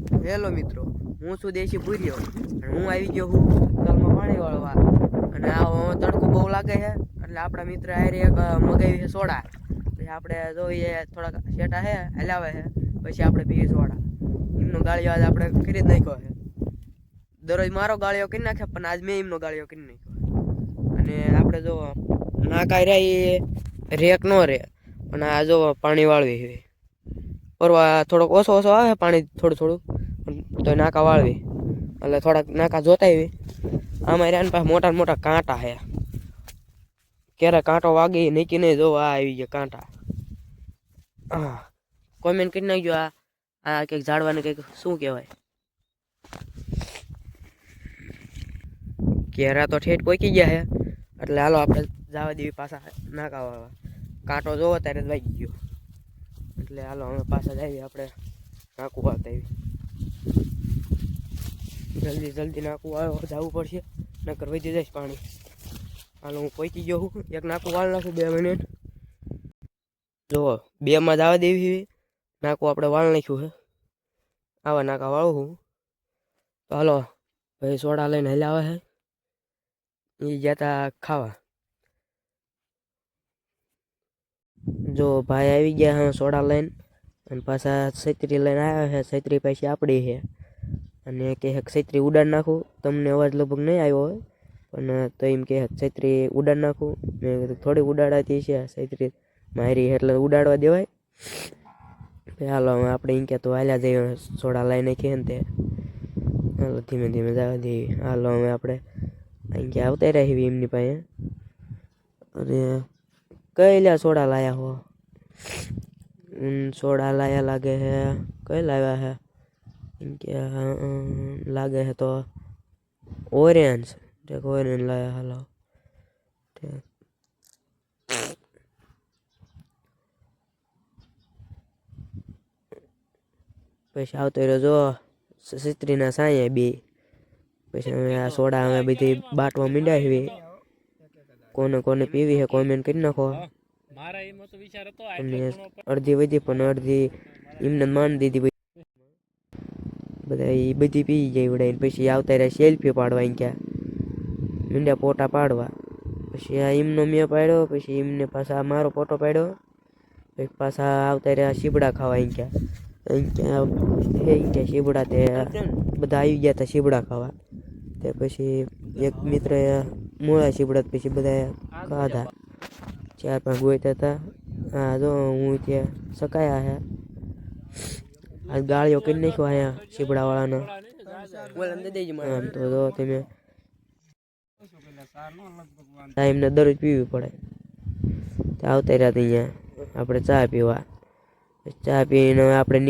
Hello મિત્રો, હું છું દેશી ભૂર્યો અને હું આવી ગયો હું તલમાં પાણી વાળવા. અને આ તડકો બહુ લાગે છે એટલે આપણા મિત્ર હારે એક મગાવી છે સોડા. પછી આપણે જોઈએ થોડાક શેટા છે હલાવે છે, પછી આપણે પીએ સોડા. એમનો ગાળિયો આજ આપણે કરી જ નાખ્યો છે. દરરોજ મારો ગાળિયો કરી નાખે, પણ આજ મેં એમનો ગાળિયો કરી નાખ્યો. અને આપણે જો નાકા રહ્યા એ રેક નો રે, પણ આ જો પાણી વાળવી છે. પરવા થોડોક ઓછો આવે પાણી થોડું તો નાકા વાળવી એટલે થોડાક નાકા જોતા આવી. આમાં એના પાસે મોટા કાંટા છે, ક્યારે કાંટો વાગી નીકળી નહીં. જો આ આવી ગયા કાંટા. હા, કોમેન્ટ કરી નાખજો આ કંઈક ઝાડવાને કંઈક શું કહેવાય. કેરા તો ઠેઠ પોકી ગયા છે એટલે હાલો આપણે જવા દેવી પાછા નાકા વાળવા. કાંટો જોવો ત્યારે જ વાગી ગયો એટલે હાલો અમે પાછા જઈએ. આપણે નાકું વાળતા આવી જલ્દી નાકું વાળવા જવું પડશે, નકર વધી જઈશ પાણી. હાલો હું પહોંચી ગયો હું. એક નાકું વાળ નાખું 2 મિનિટ. જો 2માં જવા દેવી નાકું આપણે વાળ નાખ્યું છે. આવા નાકા વાળું હું તો હાલો ભાઈ સોડા લઈને હલાવે છે. એ ગયા તા ખાવા. જો ભાઈ આવી ગયા હા સોડા લઈને, અને પાછા છત્રી લઈને આવ્યા છે. છત્રી પાછી આપણી છે અને કે છત્રી ઉડાડ નાખું. તમને અવાજ લગભગ નહીં આવ્યો હોય, પણ તો એમ કે છત્રી ઉડાડ નાખું. મેં થોડી ઉડાડાતી છે છત્રી મારી એટલે ઉડાડવા દેવાય. હાલો આપણે એમ કે તો હાલ્યા જઈએ, સોડા લઈ નાખીએ ને તે. હાલો ધીમે ધીમે જવા દઈએ. હાલો હવે આપણે અહીં કે આવતા રહી એમની પાસે. અને કઈ લ્યા સોડા લાયા હો? સોડા લાયા લાગે છે. કઈ લાવ્યા છે એમ કે લાગે છે તો ઓરેન્જ. ઓરેન્જ લાયા. હાલો પછી આવતો રહ્યો જો છત્રીના સાંયે બે. પછી અમે આ સોડા અમે બધી બાટવા મીંડાવી. કોને કોને પીવી છે કોમેન્ટ કરી નાખો. અને અડધી વધી પણ અડધી એમને માન દીધી. બધા એ બધી પી જાય ઉડાઈને. પછી આવતા રહ્યા સેલ્ફી પાડવા ક્યાં મીંડા ફોટા પાડવા. પછી આ એમનો મેં પાડ્યો. પછી એમને પાછા મારો ફોટો પાડ્યો. પછી પાછા આવતા રહ્યા શીબડા ખાવા. ક્યાં શીબડા તે બધા આવી ગયા હતા શીબડા ખાવા. તે પછી એક મિત્રએ મોળા શીબડા પછી બધા ખાધા. 4-5 ગોઈતા હતા. હા જો હું ત્યાં સકાયા છે. આ ગાળિયો કરી નાખ્યો અહીંયા શીબડા વાળાનો. આમ તો જો તમે ટાઈમને દરરોજ પીવી પડે. આવતા રહ્યા અહીંયા આપણે ચા પીવા. ચા પીને આપણે